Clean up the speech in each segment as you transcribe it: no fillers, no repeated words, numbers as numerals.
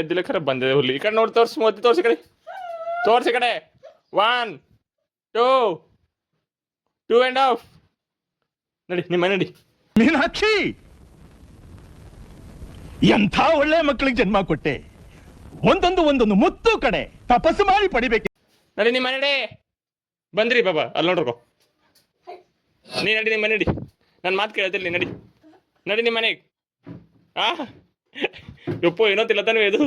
ಎದ್ದಿಲ್ಲ ಖರ ಬಂದಿದೆ ಹುಲಿ. ಈ ಕಡೆ ನೋಡಿ ತೋರ್ಸಿ, ಮೋದಿ ತೋರ್ಸಿ ಕಡೆ, ತೋರ್ಸಿ ಕಡೆ. 1 2 2.5 ನಡಿ ನಿಮ್ಮ ನಡಿ. ಮೀನಾಕ್ಷಿ, ಎಂಥ ಒಳ್ಳೆ ಮಕ್ಕಳಿಗೆ ಜನ್ಮ ಕೊಟ್ಟೆ. ಒಂದೊಂದು ಮುತ್ತು ಕಡೆ ತಪಸ್ಸು ಮಾಡಿ ಪಡಿಬೇಕು. ನಡಿ ನಿಮ್ಮ ನಡಿ. ಬಂದ್ರಿ ಬಾಬಾ ಅಲ್ಲಿ ನೋಡ್ರಕೋ. ನೀ ನಡಿ ನಿಮ್ಮ ನಡಿ, ನನ್ನ ಮಾತು ಕೇಳ್ತಿರ್ಲಿ. ನಡಿ ನಡಿ ನಿಮ್ಮ ಮನೆಗೆ. ಯಪ್ಪೋ ಏನೋ ತಿಲ್ಲತಾನೆ ಇದು.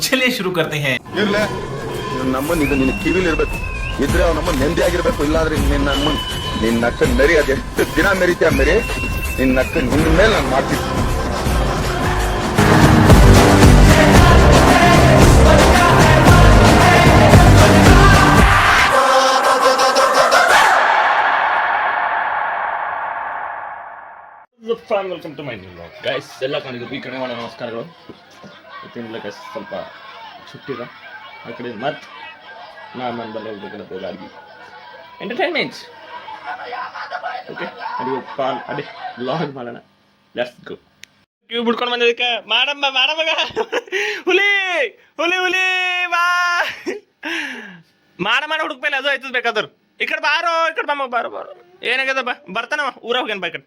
ಚಲಿಯೇ ಶುರು करते हैं. ಇರ್ಲೆ ನಮ್ಮನ್ನ ಇದು ನಿನ್ನ ಕಿವಿಲಿ ಇರ್ಬೇಕು. ಇದ್ರೆ ಅವ್ನ ನಮ್ಮ ನೆಮ್ಮದಿ ಆಗಿರ್ಬೇಕು. ಇಲ್ಲಾಂದ್ರೆ ನಿನ್ನ ಅಕ್ಕ ಮೆರಿ ಅದೆಷ್ಟು ದಿನ ಮೆರಿತೀಯ ಮೆರಿ. ನಿನ್ನ ಅಕ್ಕ ನಿನ್ನ ಮೇಲೆ ನಾನು ಮಾಡ್ತೀನಿ. Welcome to my new vlog guys. ಎಲ್ಲ ಕಾಣಿದ್ರು ಈ ಕಡೆ ಮಾಡೋ ನಮಸ್ಕಾರಗಳು. ಇವತ್ತಿನ ಗೈಸ್ ಸ್ವಲ್ಪ ಸುಟ್ಟಿದ ಆ ಕಡೆ ಮತ್ತೆ ನಾನು ಬಲ್ಲ ಹೋಗ್ಬೇಕಂತ ಗಾಡಿ ಎಂಟರ್ಟೈನ್ಮೆಂಟ್ಸ್. ಓಕೆ ಅಡಿ ಕಾಲ್ ಅಡಿ ವ್ಲಾಗ್ ಮಾಡೋಣ. Let's go. ಕ್ಯೂ ಬಿಡ್ಕೊಂಡು ಬಂದಿದ್ದಕ್ಕೆ ಮಾಡಮ್ಮ ಮಾಡಮಗ ಹುಲಿ ಹುಲಿ ಹುಲಿ ಬಾ ಮಾಡ ಹುಡುಕ್ಮೇಲೆ ಅದು ಆಯ್ತದ ಬೇಕಾದ್ರು. ಈ ಕಡೆ ಬಾರೋ, ಈ ಕಡೆ ಬಾಮ ಬಾರೋ ಬಾರೋ. ಏನಾಗ್ಯದ ಬಾ ಬರ್ತಾನವ ಊರ ಹೋಗ್ಯಾನ ಬಾ ಈ ಕಡೆ.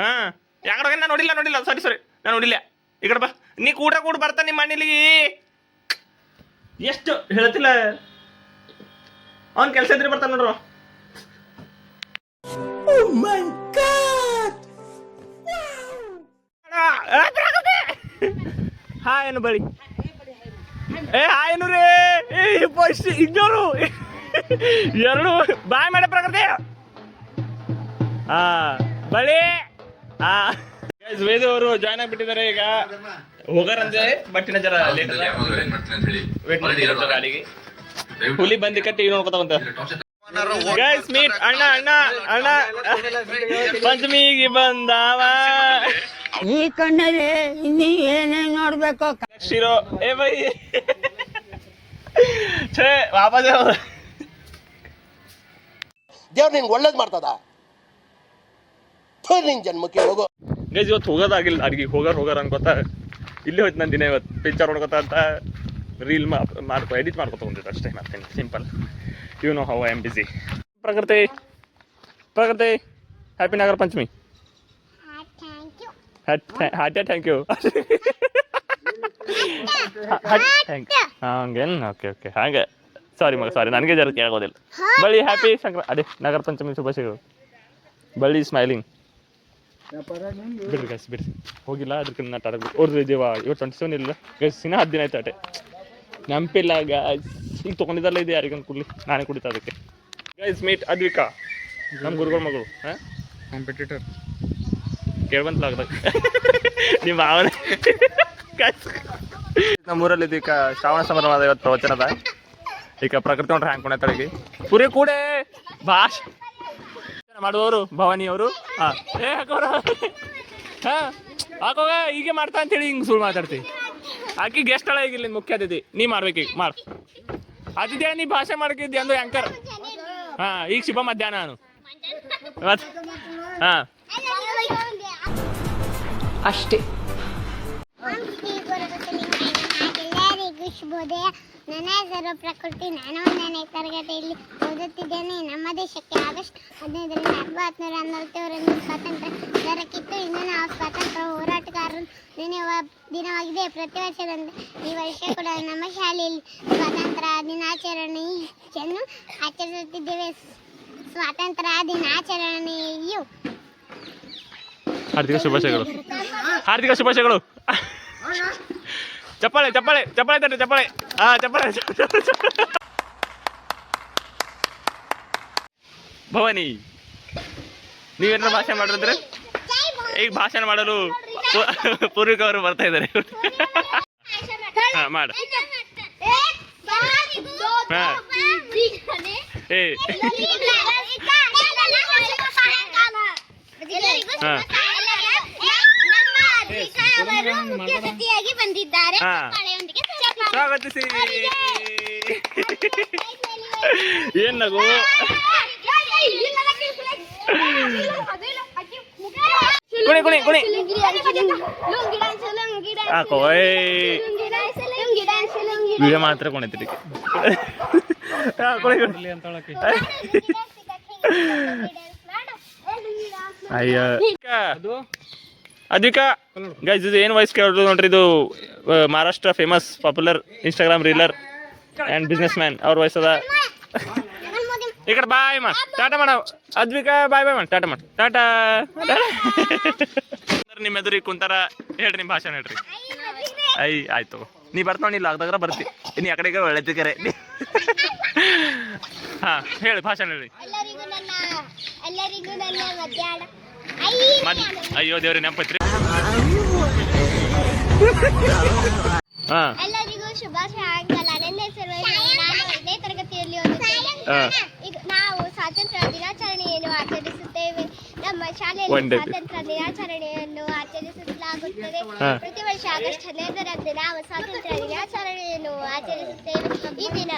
ಹಾಂ ಯಾಕಡೆ ಹೋಗ್ಯಾನ? ನಾನು ನೋಡಿಲ್ಲ ಸಾರಿ ನಾನು ನೋಡಿಲ್ಲ. ಈ ಕಡೆ ಬಾ, ನೀ ಕೂಡ ಬರ್ತಾನೆ ನಿಮ್ಮ ಮನೇಲಿ. ಎಷ್ಟು ಹೇಳ್ತಿಲ್ಲ, ಅವ್ನ ಕೆಲಸ ಇದ್ರೆ ಬರ್ತಾನೆ ನೋಡ್ರು. ಹಾಯ್ ಏನು ಬಳಿ ಹಾಯ್ ಏನು ರೇ. ಇನ್ನೂರು ಎರಡು ಬಾಯ್ ಮಾಡ ಪ್ರಕೃತಿ. ಬಳಿ ವೇದು ಅವರು ಜಾಯ್ನ್ ಆಗ್ಬಿಟ್ಟಿದ್ದಾರೆ. ಈಗ ಹೋಗಾರಂತೆ ಬಟ್ ಇನ್ನ ಜರ ಲೇಟ್ ವೇಟ್ ಮಾಡ್ತಿರೋ ಗಾಡಿಗೆ. ಹುಲಿ ಬಂದಿ ಕಟ್ಟಿ ನೋಡ್ಕೊತಾವಂತ. ಗೈಸ್ ಮೀಟ್ ಅಣ್ಣ ಅಣ್ಣ ಅಣ್ಣ ಪಂಚಮಿಗೆ ಬಂದಾವ. ಈ ಕಣ್ಣಲ್ಲಿ ಇನ್ನೀ ಏನೇನ್ ನೋಡ್ಬೇಕು. ಶಿರೋ ಏ ಬೈ ಛೇ ವಾಪಸ್ ದೇವ್ರು ನಿನ್ಗೆ ಒಳ್ಳೇದು ಮಾಡ್ತದ. ನಿನ್ ಜನ್ಮಕ್ಕೆ ಹೋಗೋ. ಗೈಸ್ ಇವತ್ತು ಹೋಗೋದಾಗಿಲ್ಲ ಅಡ್ಗೆ. ಹೋಗಾರ ಅನ್ಕೋತ ಇಲ್ಲೇ ಹೋಯ್ತು ನನ್ನ ದಿನ. ಇವತ್ತು ಪಿಕ್ಚರ್ ನೋಡ್ಕೊತ ಅಂತ ರೀಲ್ ಎಡಿಟ್ ಮಾಡ್ಕೊತ ಬಂದಿದ್ದು ಅಷ್ಟೇ. ಮತ್ತೇನು simple. You know how I am busy. Prakriti happy Nagara Panchami. Thank you ಹಂಗೇನು? ಓಕೆ ಹಾಗೆ ಸಾರಿ ಮಗ ಸಾರಿ, ನನಗೆ ಜರ ಕೇಳೋದಿಲ್ಲ. ಬಳ್ಳಿ ಹ್ಯಾಪಿ ನಾಗರ ಪಂಚಮಿ ಶುಭಾಶಯಗಳು. ಬಳ್ಳಿ ಸ್ಮೈಲಿಂಗ್. ಬಿಡ್ರಿ ಗೈಸ್ ಬಿಡ್ರಿ, ಹೋಗಿಲ್ಲ ಅದಕ್ಕೆ ನಟ ಆಡಬೇಕು. ಅವ್ರದ್ದು ಇದೀವ ಇವತ್ತು 27 ಇಲ್ಲ ಗೈಸ್, ಇನ್ನೂ 10 ದಿನ ಆಯ್ತು ಅಟೆ. ನೆನಪಿಲ್ಲ ಗೈಸ್. ಈಗ ತೊಗೊಂಡಿದ್ದಲ್ಲ ಇದು ಯಾರಿಗಂತ ಕುಡ್ಲಿ, ನಾನೇ ಕುಡಿತಾ ಅದಕ್ಕೆ. ಗೈಸ್ ಮೀಟ್ ಅದ್ವಿಕಾ, ನಮ್ಮ ಗುರುಗಳ ಮಗಳು. ಹಾಂ ಕಾಂಪಿಟೇಟರ್ ಕೇಳ್ಬಂತಲಾಗ್ದಾಗ ನಿಮ್ಮ ಭಾವನೆ. ನಮ್ಮೂರಲ್ಲಿ ಇದೀಗ ಶ್ರಾವಣ ಸಮಾರಂಭ ಇವತ್ತು ಪ್ರವಚನದ. ಈಗ ಪ್ರಕೃತಿ ನೋಡ್ರಿ ಹ್ಯಾಂಗ್ ಕೊಡ್ತಾಳಿಗೆ ಪುರಿ ಕೂಡೆ ಭಾಷೆ ಮಾಡುವವರು ಭವಾನಿ ಅವರು. ಹಾಂ ಹಾಕೋರ ಹಾಂ ಹಾಕೋಗ ಹೀಗೆ ಮಾಡ್ತಾ ಅಂತೇಳಿ ಹಿಂಗೆ ಸುಳ್ಳು ಮಾತಾಡ್ತೀವಿ. ಆಕಿ ಗೆಸ್ಟ್ ಅಳ ಈಗ ಇಲ್ಲಿ ಮುಖ್ಯ ಅತಿಥಿ. ನೀ ಮಾಡ್ಬೇಕೀಗ ಮಾಡು ಅತಿಥಿಯ. ನೀ ಭಾಷೆ ಮಾಡ್ಕಿದ್ದಿ ಅಂದು ಆ್ಯಂಕರ್. ಹಾಂ ಈಗ ಶುಭ ಮಧ್ಯಾಹ್ನ ನಾನು ಮತ್ತೆ ಹಾಂ ಅಷ್ಟೇ. ಎಲ್ಲರಿಗೂ ಶುಭೋದಯ. ನನ್ನ ಹೆಸರು ಪ್ರಕೃತಿ. ನಾನು 1ನೇ ತರಗತಿಯಲ್ಲಿ ಓದುತ್ತಿದ್ದೇನೆ. ನಮ್ಮ ದೇಶಕ್ಕೆ ಆಗಸ್ಟ್ 15ರಿಂದ 1740 ಸ್ವಾತಂತ್ರ್ಯ ದೊರಕಿತ್ತು. ಇಂದು ನಾವು ಸ್ವಾತಂತ್ರ್ಯ ಹೋರಾಟಗಾರರು ದಿನವಾಗಿದೆ. ಪ್ರತಿ ವರ್ಷದಂತೆ ಈ ವರ್ಷ ಕೂಡ ನಮ್ಮ ಶಾಲೆಯಲ್ಲಿ ಸ್ವಾತಂತ್ರ್ಯ ದಿನಾಚರಣೆಯನ್ನು ಆಚರಿಸುತ್ತಿದ್ದೇವೆ. ಸ್ವಾತಂತ್ರ್ಯ ದಿನಾಚರಣೆಯು ಹಾರ್ದಿಕ ಶುಭಾಶಯಗಳು. ಚಪ್ಪಾಳೆ ತಟ್ಟೆ ಚಪ್ಪಾಳೆ. ಭವಾನಿ ನೀವೇನಾರ ಭಾಷಣ ಮಾಡಿದ್ರೆ ಈಗ ಭಾಷಣ ಮಾಡಲು ಪೂರ್ವಿಕ ಅವರು ಬರ್ತಾ ಇದ್ದಾರೆ. ಹಾಂ ಮಾಡು. ಹಾಂ ಬಂದಿದ್ದಾರೆ. ಸ್ವಾಗತಿಸಿ. ಏನ್ ನಗು? ಕುಣಿ ಕುಣಿ ಕುಣಿ ಹಾಕೋ ವಿಡಿಯೋ ಮಾತ್ರ ಕುಣಿತೀರಿ ಕುಣಿ ಕುಣಿ ಅಯ್ಯ ಅದ್ವಿಕಾ ಗೈಸ್ ಇದು ಏನು ವಾಯ್ಸ್ ಕೇಳೋದು ನೋಡ್ರಿ, ಇದು Maharashtra famous popular Instagram reeler and businessman ಅವ್ರ ವಾಯ್ಸ್ ಅದ. ಈ ಕಡೆ ಬಾಯ್ ಮಾ ಟಾಟಾ ಮಾಡ ಅದ್ವಿಕಾ, ಬಾಯ್ ಬಾಯ್ ಮಾಡಿ ಟಾಟಾ ಮಾಡಿ ಟಾಟಾ. ನಿಮ್ಮ ಎದುರಿಗೆ ಕುಂತಾರ, ಹೇಳ್ರಿ ನಿಮ್ಮ ಭಾಷಣ ಹೇಳ್ರಿ. ಆಯ್ತು ನೀ ಬರ್ತಾವ, ನೀ ಲಾಕ್ದಾಗ ಬರ್ತಿ, ನೀ ಆ ಕಡೆಗೆ ಒಳ್ಳೆತಿಕರೆ. ಹಾಂ ಹೇಳಿ ಭಾಷಣ ಹೇಳಿ. ಅಯ್ಯೋ ದೇವ್ರಿ ನೆನಪೈತ್ರಿ. ಹಾಂ ಎಲ್ಲರಿಗೂ ಶುಭ ಸಾಯಂಕಾಲ. ನನ್ನ ಹೆಸರು ನಾನು 5ನೇ ತರಗತಿಯಲ್ಲಿ ಓದುತ್ತೇನೆ. ಈಗ ನಾವು ಸ್ವಾತಂತ್ರ್ಯ ದಿನಾಚರಣೆಯನ್ನು ಆಚರಿಸುತ್ತೇವೆ. ನಮ್ಮ ಶಾಲೆಯಲ್ಲಿ ಸ್ವಾತಂತ್ರ್ಯ ದಿನಾಚರಣೆಯನ್ನು ಆಚರಿಸಲಾಗುತ್ತದೆ. ಪ್ರತಿ ವರ್ಷ ಆಗಸ್ಟ್ 12ರಂದು ನಾವು ಸ್ವಾತಂತ್ರ್ಯ ದಿನಾಚರಣೆಯನ್ನು ಆಚರಿಸುತ್ತೇವೆ. ಈ ದಿನ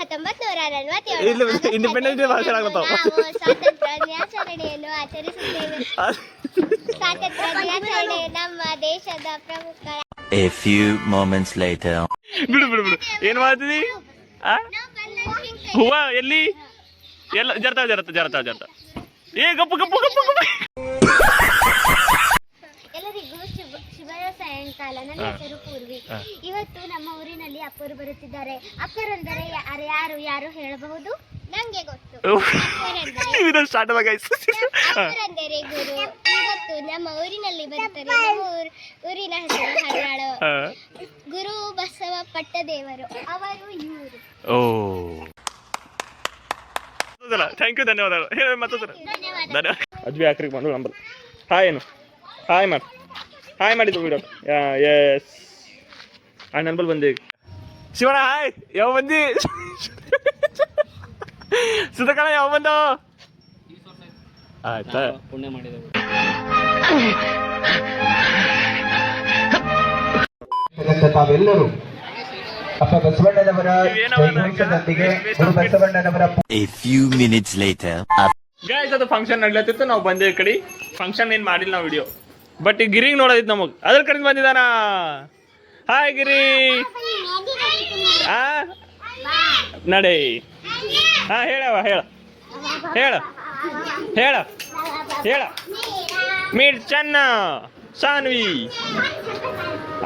1947 ಇಂಡಿಪೆಂಡೆನ್ಸ್ ಡೇ ಭಾಷಣ ಆಗುತ್ತಾವ. ನಾವು ಸ್ವಾತಂತ್ರ್ಯ ದಿನಾಚರಣೆಯನ್ನು ಆಚರಿಸುತ್ತೇವೆ. ಸ್ವಾತಂತ್ರ್ಯ ದಿನಾಚರಣೆ ನಮ್ಮ ದೇಶದ ಪ್ರಮುಖ. A few moments later. ಬಿಡು ಬಿಡು ಬಿಡು, ಏನ್ ಮಾಡ್ತಿದಿ? ಹೂವ ಎಲ್ಲಿ ಎಲ್ಲ ಜರ್ತಾವ ಜರ್ತಾವ ಜರ್ತಾವ ಜರ್ತಾವ. ಏ ಗಪ್ಪು ಗಪ್ಪು ಗಪ್ಪು ಗಪ್ಪು. ಎಲ್ಲರಿಗೂ ಶುಭ ಸಾಯಂಕಾಲ. ನನ್ನ ಹೆಸರು ಪೂರ್ವಿ. ಇವತ್ತು ನಮ್ಮ ಊರಿನಲ್ಲಿ ಅಪ್ಪರು ಬರುತ್ತಿದ್ದಾರೆ. ಅಪ್ಪರೆಂದರೆ ಯಾರು ಯಾರು ಹೇಳಬಹುದು? ನಂಗೆ ಗೊತ್ತು. ಸ್ಟಾರ್ಟ್ ಅಪ್ಪರೆಂದರೆ ಗುರು. ಇವತ್ತು ನಮ್ಮ ಊರಿನಲ್ಲಿ ಬರುತ್ತಾರೆ. ನಮ್ಮ ಊರಿನ ಹೆಸರು ಹರ್ಯಾಳ. ಗುರು ಬಸವ ಪಟ್ಟದೇವರು, ಅವರು ಇವರು. ಓ ಥ್ಯಾಂಕ್ ಯು, ಧನ್ಯವಾದಗಳು. ಹೇಳಿ ಮತ್ತೆ ಧನ್ಯವಾದ. ಅದ್ವಿ ಆಕ್ರಿಗೆ ಬಂದು ನಂಬರ್ ಹಾಯ್ ಏನು ಹಾಯ್ ಮಾಡಿ ಹಾಯ್ ಮಾಡಿದ್ದು ವಿಡಿಯೋ. ಎಸ್ ಆ ನಂಬರ್ ಬಂದಿ. ಶಿವಣ್ಣ ಹಾಯ್, ಯಾವ ಬಂದಿ? ಸುಧಕಣ ಯಾವ ಬಂದ? ಆಯ್ತಾ ಪುಣ್ಯ ಮಾಡಿದ. ತಾವೆಲ್ಲರೂ ಅಪ್ಪ ಬಸವಣ್ಣನವರ ಜೈಘೋಷದೊಂದಿಗೆ ಗುರು ಬಸವಣ್ಣನವರ. A few minutes later. Guys ಅದು ಫಂಕ್ಷನ್ ನಡ್ಲತ್ತಿತ್ತು, ನಾವು ಬಂದೇ ಈ ಕಡೆ. ಫಂಕ್ಷನ್ ಏನು ಮಾಡಿಲ್ಲ ನಾವು ವಿಡಿಯೋ, ಬಟ್ ಈ ಗಿರಿಗೆ ನೋಡೋದಿತ್ತು ನಮಗೆ, ಅದ್ರ ಕಡೆಯಿಂದ ಬಂದಿದ್ದಾನ. ಹಾಯ್ ಗಿರಿ. ನಡೆ. ಹಾಂ ಹೇಳವ, ಹೇಳ ಹೇಳ ಹೇಳ ಹೇಳ. ಮೀಟ್ ಚೆನ್ನ ಸಾನ್ವಿ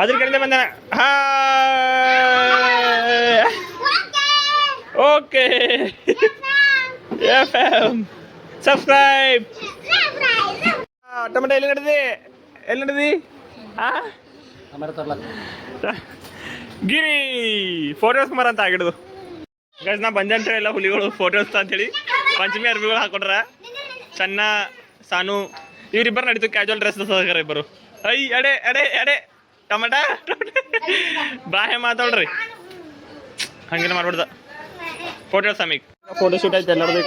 ಅದ್ರ ಕಡೆಯಿಂದ ಬಂದಾನ. Hi okay FM subscribe. Tomato ಎಲ್ಲಿ ನಡೆದಿ ಎಲ್ಲಿ ನಡೆದಿ? ಗಿರಿ ಫೋಟೋಸ್ ಕುಮಾರ್ ಅಂತ ಆಗಿಡೋದು. ಗೈಸ್ ನಾ ಬಂದೆ ಅಂತ ಎಲ್ಲ ಹುಲಿಗಳು ಫೋಟೋಸ್ ಅಂತೇಳಿ ಪಂಚಮಿ ಅರ್ಬಿಗಳು ಹಾಕೊಂಡ್ರ. ಸಣ್ಣ ಸಾನು ಇವರಿಬ್ಬರು ನಡೀತು, ಕ್ಯಾಜುವಲ್ ಡ್ರೆಸ್ ಸಹಕಾರ ಇಬ್ಬರು. ಐ ಅಡೆ ಅಡೆ ಅಡೆ ಟೊಮೆಟ ಬಾಯ್ ಮಾತಾಡ್ರಿ, ಹಂಗೇನು ಮಾಡ್ಬಿಡ್ದ. ಫೋಟೋ ಸಮೀಕ್ ಫೋಟೋ ಶೂಟ್ ಆಯ್ತು ಎಲ್ಲರದು.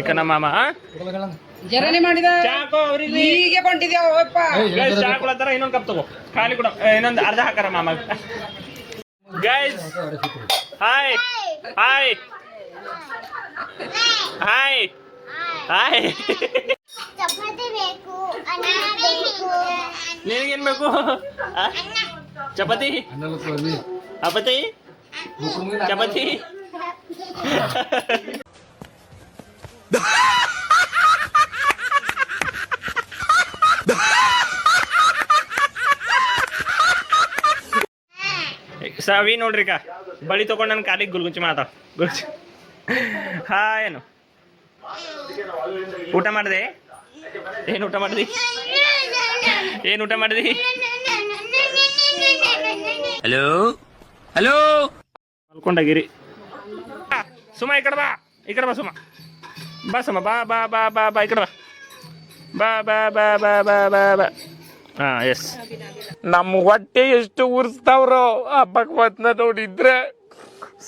ಈಗ ನಮ್ಮ ಮಾಮ ಚಾ ಕೊಡತ್ತಾರ. ಇನ್ನೊಂದು ಕಪ್ ತಗೋ, ಖಾಲಿ ಕೊಡ, ಇನ್ನೊಂದು ಅರ್ಧ ಹಾಕಾರ ಮಾಮ. Guys hi hi hi hi. ನಿನಗೇನು ಬೇಕು? ಚಪಾತಿ ಅಪತಿ ಚಪಾತಿ. ಸವಿ ನೋಡ್ರಿ ಕಾ ಬಳಿ ತಗೊಂಡು ನನ್ನ ಕಾಲಿಗೆ ಗುಲ್ಗುಂಚಿ ಮಾತಾಡ ಗುಲ್ಚಿ. ಹಾ ಏನು ಊಟ ಮಾಡಿದೆ? ಏನು ಊಟ ಮಾಡಿದಿ? ಏನು ಊಟ ಮಾಡಿದಿ? Hello? Hello? ಮಲ್ಕೊಂಡಾಗಿರಿ. ಸುಮ ಈ ಕಡೆ ಬಾ, ಈ ಕಡೆ ಬಾ ಸುಮ, ಬಾ ಸುಮ, ಬಾ ಬಾ ಬಾ ಬಾ ಬಾ ಈ ಕಡೆ ಬಾ ಬಾ ಬಾ ಬಾ ಬಾ ಬಾ ಬಾ. ಹಾಂ ಎಸ್. ನಮ್ಮ ಹೊಟ್ಟೆ ಎಷ್ಟು ಉರ್ಸ್ತಾವ್ರೋ ಆ ಭಗವಂತನ ನೋಡಿದ್ರೆ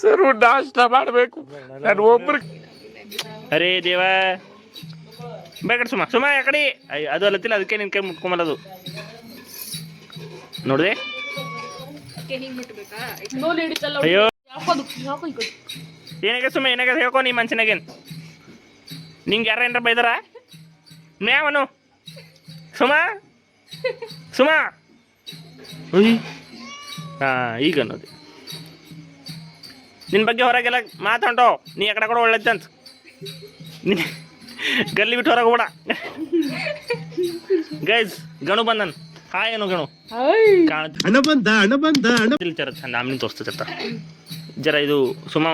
ಸರು ನಾಷ್ಟ ಮಾಡಬೇಕು ನಾನು ಒಬ್ರು. ಅರೇ ದೇವ ಬೇಕಡೆ ಸುಮ ಸುಮ ಯಾಕಡೆ. ಅದು ಅಲ್ಲತ್ತಿಲ್ಲ, ಅದಕ್ಕೆ ನಿನ್ ಕೈ ಮುಟ್ಕೊಂಬಲ್ಲದು ನೋಡಿದೆ. ಅಯ್ಯೋ ಏನಾಗ ಸುಮ್ಮ ಏನಾಗ ಹೇಳ್ಕೊ. ನೀ ಮನ್ಸಿನಾಗೇನು ನಿಂಗೆ ಯಾರ ಏನಾರ ಬೈದಾರ? ಮ್ಯಾವನು ಸುಮಾ ಸುಮಾ ಉಯ್ ಹಾಂ ಈಗ ಅನ್ನೋದು ನಿನ್ನ ಬಗ್ಗೆ ಹೊರಗೆಲ್ಲ ಮಾತಾಡೋ ನೀ ಆ ಕಡೆ ಕೂಡ ಒಳ್ಳೆದಂತ ಗಲ್ಲಿ ಬಿಟ್ಟು ಹೊರಗೆ ಹೋಗ್ಬೇಡ ಗೈಸ್ ಗಣು ಬಂದನ್ ಹಾಯ್ ಏನು ಗಣು ಕಾಣುತ್ತೆ ಚಂದ ಆಮ್ನಿ ತೋರಿಸ್ತೈತ ಜರ ಇದು ಸುಮಾ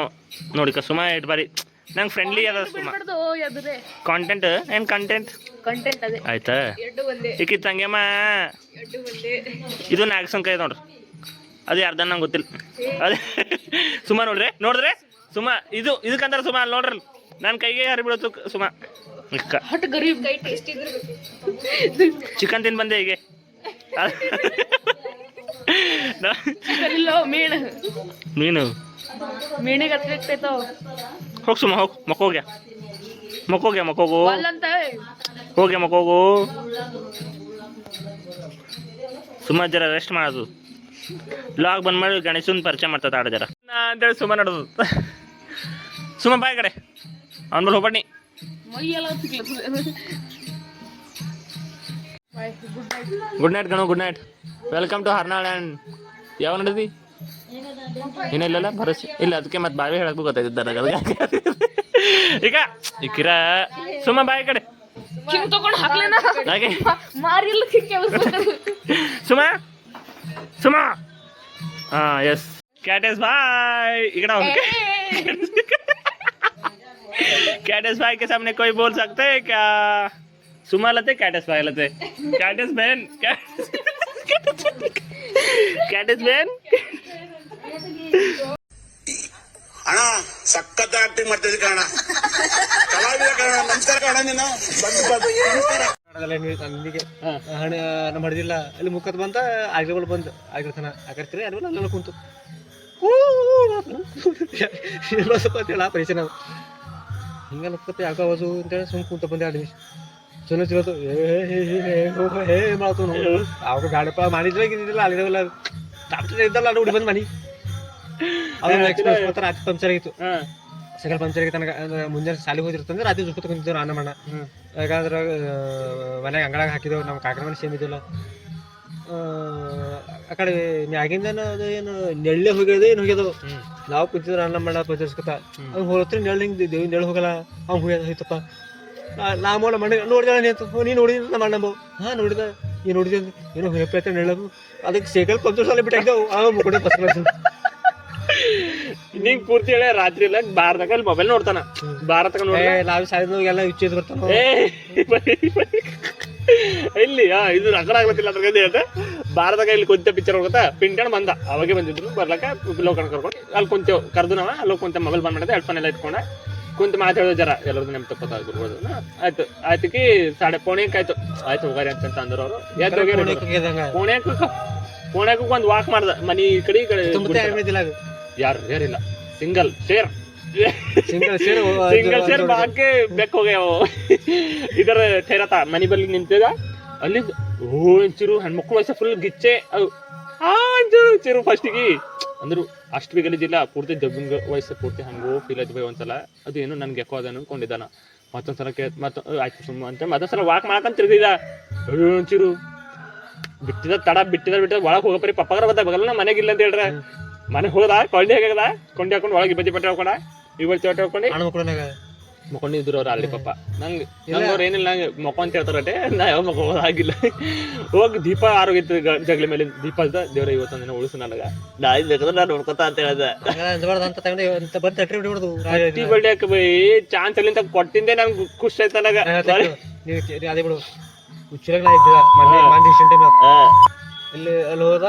ನೋಡಿಕ ಸುಮಾ ಎಷ್ಟು ಬಾರಿ ನಂಗೆ ಫ್ರೆಂಡ್ಲಿ ಅದ ಸುಮಾ ಕಾಂಟೆಂಟ್ ಏನು ಕಂಟೆಂಟ್ ಆಯ್ತಾ ಈಕಿತ್ತು ಹಂಗೆಮ್ಮ ಇದು ನಾಗಸಂಕ ಇದೆ ನೋಡ್ರಿ ಅದು ಯಾರ್ದ ನಂಗೆ ಗೊತ್ತಿಲ್ಲ ಅದೇ ಸುಮಾ ನೋಡ್ರಿ ಸುಮಾ ಇದಕ್ಕಂತಾರೆ ಸುಮಾ ಅಲ್ಲಿ ನೋಡ್ರಿ ನನ್ನ ಕೈಗೆ ಹರಿ ಬೀಳತ್ತು ಸುಮಾ ಚಿಕನ್ ತಿಂದು ಬಂದೆ ಹೀಗೆ ಮೀನು ಹೋಗಿ ಸುಮ್ಮ ಹೋಗಿ ಮಕ್ಕೋಗ್ಯ ಮಕ್ಕೋಗು ಹೋಗ್ಯ ಮಕ್ಕೋಗು ಸುಮ್ಮ ಜರ ರೆಸ್ಟ್ ಮಾಡೋದು ಲಾಗ್ ಬಂದ್ ಮಾಡಿ ಗಣೇಶನ್ ಪರಿಚಯ ಮಾಡ್ತದ ಆಡ ಜರ ಅಂತೇಳಿ ಸುಮ್ಮ ನಡೆದು ಸುಮ್ಮ ಬಾಯ್ ಕಡೆ ಅವ್ನ ಮೇಲೆ ಹೋಗ್ಬಣ್ಣಿ good night Ganu good night welcome to Harnal and ಯಾವ ನಡೆದಿ ಏನಿಲ್ಲಲ್ಲ ಭರವಸೆ ಇಲ್ಲ ಅದಕ್ಕೆ ಮತ್ತೆ ಬಾವಿ ಹೇಳಕ್ ಗೊತ್ತಾಯ್ತು ನನಗೆ ಈಗ ಇಕ್ಕಿರ ಸುಮ್ಮ ಬಾಯಿ ಕಡೆ ಸುಮ ಸುಮ हाँ यस कैटेस भाई इकड़ा कैटेस भाई के सामने कोई बोल सकते है क्या सुमा लते कैटेस भाई लते कैटेस बहन कैटेस बहन ಅಣ್ಣ ಸಖತ್ ಆಕ್ಟಿಂಗ್ ಮಾಡ್ತಿದ್ದೆ ಕಣ ಕಲಾವಿದ ಕಣ ನಮಸ್ಕಾರ ಕಣ ನೀನು ಅಲ್ಲಿಗೆ ಹಣ ನಮ್ಮ ಹಡ್ದಿಲ್ಲ ಅಲ್ಲಿ ಮುಖತ್ ಬಂತ ಆಗ್ಲಿಗಳು ಬಂದು ಆಗಿರ್ತಾನ ಆಗಿರ್ತೀರಿ ಅಲ್ಲಿ ಅಲ್ಲೆಲ್ಲ ಕುಂತು ಸ್ವಲ್ಪ ಹೇಳ ಪರಿಚಯ ನಾವು ಹಿಂಗೆಲ್ಲ ಮುಖತ್ ಯಾಕೆ ಆವಾಜು ಅಂತೇಳಿ ಸುಮ್ ಕುಂತ ಬಂದೆ 2 ನಿಮಿಷ ಚಲೋ ಚಲೋತು ಹೇ ಮಾಡ್ತು ಅವಾಗ ಗಾಡಪ್ಪ ಮಾಡಿದ್ರೆ ಗಿದ್ದಿಲ್ಲ ಅಲ್ಲಿರಲ್ಲ ಡಾಕ್ಟರ್ ಇದ್ದಲ್ಲ ನೋಡಿ ಬಂದು ಮನಿ ಅವ್ರ ಎಕ್ಸ್ಪ್ರೆಸ್ ಮಾತ್ರ ರಾತ್ರಿ ಪಂಚರ್ ಆಗಿತ್ತು ಸೈಕಲ್ ಪಂಚರ್ ಆಗಿತ್ತು ನನಗೆ ಅಂದ್ರೆ ಮುಂಜಾನೆ ಸಾಲಿಗೆ ಹೋಗಿರ್ತಂದ್ರೆ ರಾತ್ರಿ ಜೊತೆ ಕುಂತಿದ್ದೇವೆ ಅನ್ನ ಮಣ್ಣ ಯಾಕಂದ್ರೆ ಮನೆಗೆ ಅಂಗಳಾಗ ಹಾಕಿದೆವು ನಮ್ಮ ಕಾಕನ ಮನೆ ಸೇಮ್ ಇದ್ದಿಲ್ಲ ಆ ಕಡೆ ಮ್ಯಾಗಿಂದ ಅದು ಏನು ನೆಳ್ಳೆ ಹೋಗ್ಯದ ಏನು ಹೋಗ್ಯದವು ನಾವು ಕುಂತಿದ್ರೆ ಅನ್ನ ಮಣ್ಣ ಪಂಚರ್ಸ್ಕೊತ ಅವ್ನು ಹೋಗ್ತೀರಿ ನೆಳ್ಳು ಹಿಂಗೆ ದೇವಿ ನೆಳ್ಳು ಹೋಗಲ್ಲ ಅವ್ನು ಹೋಗ್ಯದ ಹೋಯ್ತಪ್ಪ ನಾ ಮೋಡ ಮಣ್ಣೆ ನೋಡಿದ ನಿಂತು ನೀನು ನೋಡಿದ ನಮ್ಮ ಅಣ್ಣಂಬವು ಹಾಂ ನೋಡಿದ ನೀನು ನೋಡಿದೆ ಏನೋ ಹೇಪ್ಲೈತೆ ನೆಳ್ಳದು ಅದಕ್ಕೆ ಸೈಕಲ್ ಪಂಚರ್ ಸಾಲ ಬಿಟ್ಟಾಗಿದ್ದೆವು ಆಗ ಮುಗ್ಕೊಂಡೆ ಬಸ್ ನಿಂಗೆ ಪೂರ್ತಿ ಹೇಳ ರಾತ್ರಿ ಇಲ್ಲ ಬಾರದಾಗ ಅಲ್ಲಿ ಮೊಬೈಲ್ ನೋಡ್ತಾನ ಭಾರತ ನಾವು ಸಾಲಿನಾಗೆಲ್ಲ ವಿಚ್ಛೇದ ಬರ್ತಾನ ಇಲ್ಲಿ ಇದು ರಗಡ ಆಗ್ಲತ್ತಿಲ್ಲ ಅದ್ರ ಹೇಳ್ತೆ ಭಾರತದಾಗ ಇಲ್ಲಿ ಕುಂತ ಪಿಕ್ಚರ್ ಹೋಗತ್ತಾ ಪಿಂಟಣ್ ಬಂದ ಅವಾಗೆ ಬಂದಿದ್ರು ಬರ್ಲಕ್ಕ ಲೋಕನ್ ಕರ್ಕೊಂಡು ಅಲ್ಲಿ ಕುಂತೇವು ಕರ್ದು ನಾವ ಅಲ್ಲಿ ಕುಂತ ಮೊಬೈಲ್ ಬಂದ್ ಮಾಡಿದೆ ಹೆಡ್ಫೋನ್ ಎಲ್ಲ ಇಟ್ಕೊಂಡೆ ಕುಂತ ಮಾತಾಡೋ ಜರ ಎಲ್ಲರದ್ದು ನೆಮ್ ತಪ್ಪತ್ತಾಗ್ಬಿಡ್ಬೋದು ಆಯ್ತು ಆಯ್ತಕಿ 4:45 ಆಯ್ತು ಹೋಗಾರಿ ಅಂತ ಅಂದ್ರು ಅವರು ಪೋಣ್ಯಾಕ ಒಂದು ವಾಕ್ ಮಾಡ್ದ ಮನಿ ಕಡೆ ಯಾರಿಲ್ಲ ಸಿಂಗಲ್ ಶೇರ್ ಬಾಕೆ ಬೆಕ್ ಹೋಗ್ಯಾವ ಇದರ ಥೇರತ ಮನಿ ಬಲ್ಲಿ ನಿಂತಿದ ಅಲ್ಲಿ ಚಿರು ಹೆಣ್ಮಕ್ಳು ವಯಸ್ಸ ಫುಲ್ ಗಿಚ್ಚೆ ಚಿರು ಫಸ್ಟಿಗೆ ಅಂದ್ರು ಅಷ್ಟು ಬಿ ಗಲೀಜಿಲ್ಲ ಪೂರ್ತಿ ಜಗ್ಗಿನ ವಯಸ್ಸು ಪೂರ್ತಿ ಹಂಗೋ ಫೀಲ್ ಆಯ್ತು ಬೈ ಒಂದ್ಸಲ ಅದು ಏನು ನನ್ಗೆ ಯಾಕೋ ಅದನ್ನು ಅನ್ಕೊಂಡಿದ್ದಾನ ಮತ್ತೊಂದ್ಸಲ ಆಯ್ತು ಸುಮ್ಮ ಅಂತ ಮತ್ತೊಂದ್ಸಲ ವಾಕ್ ಮಾಡ್ಕೊಂಡ್ ತಿರ್ದಿದ ಚಿರು ಬಿಟ್ಟಿದ ಒಳಗೆ ಹೋಗಪ್ರಿ ಪಪ್ಪಗರ ಬಂದಾಗ ಬಗಲ್ಲ ಮನೆಗಿಲ್ಲ ಅಂತ ಹೇಳ್ರೆ ಮನೆಗೆ ಹೋದ ಕೊಂಡಿ ಹಾಕದ ಕೊಂಡಿ ಹಾಕೊಂಡು ಒಳಗೆ ಬಜ್ಜಿ ಬಟ್ಟೆ ಹಾಕೊಂಡ ಇವತ್ತು ಚೋಟ ಹಾಕೊಂಡು ಮಕ್ಕೊಂಡಿದ್ರು ಅವ್ರು ಅಲ್ಲಿ ಪಪ್ಪ ನಂಗೆ ಅವ್ರು ಏನಿಲ್ಲ ನಂಗೆ ಮಕ್ಕ ಅಂತ ಹೇಳ್ತಾರಟೆ ನಾ ಯಾವ ಮಕ್ಕ ಆಗಿಲ್ಲ ಹೋಗಿ ದೀಪ ಆರೋಗಿತ್ತು ಜಗಲಿ ಮೇಲೆ ದೀಪ ಅದ ದೇವ್ರ ಇವತ್ತೊಂದು ದಿನ ಉಳಿಸು ನನಗೆ ನಾ ಬೇಕಾದ್ರೆ ನಾನು ನೋಡ್ಕೊತ ಅಂತ ಹೇಳ್ದೆ ಬಡ್ಡಿ ಹಾಕ ಬೈ ಚಾನ್ಸ್ ಅಲ್ಲಿಂದ ಕೊಟ್ಟಿಂದೆ ನಂಗೆ ಖುಷಿ ಆಯ್ತು ನನಗೆ ಅದೇ ಬಿಡು ಹುಚ್ಚರಾಗ ಇಲ್ಲಿ ಅಲ್ಲಿ ಹೋದ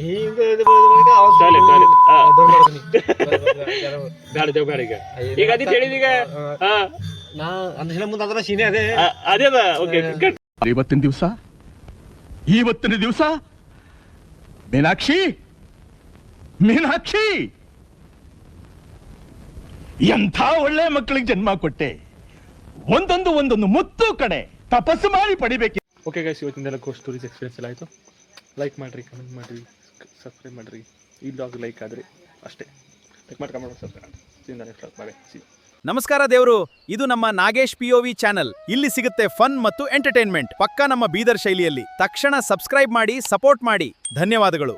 ಹಿಂಗೆ ಈಗ ಅದಿ ಹೇಳಿದೀಗ ನಾ ಅಂದ್ರೆ ಮುಂದೆ ಅದರ ಸೀನೆ ಅದೇ ಅದೇ ಅದ ಓಕೆ ಇವತ್ತಿನ ದಿವಸ ಮೀನಾಕ್ಷಿ ಎಂಥ ಒಳ್ಳೆ ಮಕ್ಕಳಿಗೆ ಜನ್ಮ ಕೊಟ್ಟೆ ಒಂದೊಂದು ಮುತ್ತು ಕಡೆ ತಪಸ್ಸು ಮಾಡಿ ಪಡಿಬೇಕು. ಓಕೆ ಗೈಸ್ ಇವತ್ತಿನ ಕೋರ್ಸ್ ಸ್ಟೋರೀಸ್ ಎಕ್ಸ್ಪೀರಿಯನ್ಸ್ ಎಲ್ಲ ಆಯಿತು. ಲೈಕ್ ಮಾಡಿರಿ, ಕಮೆಂಟ್ ಮಾಡಿರಿ, ಸಬ್ಸ್ಕ್ರೈಬ್ ಮಾಡಿರಿ. ಈ ಬ್ಲಾಗ್ ಲೈಕ್ ಆದರೆ ಅಷ್ಟೇ. ಲೈಕ್ ಮಾಡಿ ಕಮೆಂಟ್ ಸಬ್ಸ್ಕ್ರೈಬ್ ಮಾಡಿ. ನಮಸ್ಕಾರ ದೇವ್ರು, ಇದು ನಮ್ಮ ನಾಗೇಶ್ POV ಚಾನೆಲ್. ಇಲ್ಲಿ ಸಿಗುತ್ತೆ ಫನ್ ಮತ್ತು ಎಂಟರ್ಟೈನ್ಮೆಂಟ್, ಪಕ್ಕಾ ನಮ್ಮ ಬೀದರ್ ಶೈಲಿಯಲ್ಲಿ. ತಕ್ಷಣ ಸಬ್ಸ್ಕ್ರೈಬ್ ಮಾಡಿ, ಸಪೋರ್ಟ್ ಮಾಡಿ. ಧನ್ಯವಾದಗಳು.